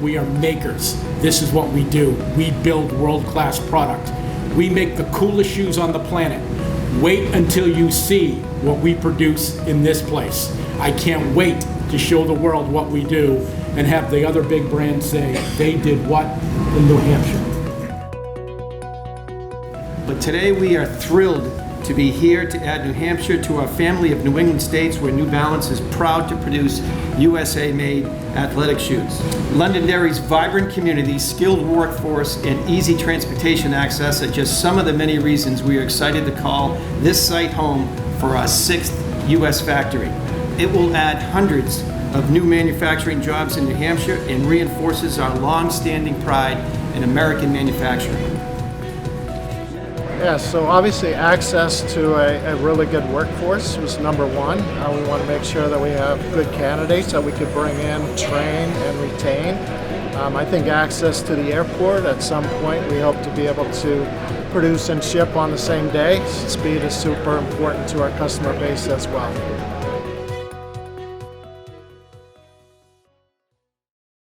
We are makers. This is what we do. We build world-class product. We make the coolest shoes on the planet. Wait until you see what we produce in this place. I can't wait to show the world what we do and have the other big brands say, they did what in New Hampshire. But today we are thrilled to be here to add New Hampshire to our family of New England states where New Balance is proud to produce USA-made athletic shoes. Londonderry's vibrant community, skilled workforce, and easy transportation access are just some of the many reasons we are excited to call this site home for our 6th U.S. factory. It will add hundreds of new manufacturing jobs in New Hampshire and reinforces our long-standing pride in American manufacturing. Yeah, so obviously access to a really good workforce was number one. We want to make sure that we have good candidates that we could bring in, train, and retain. I think access to the airport, at some point we hope to be able to produce and ship on the same day. Speed is super important to our customer base as well.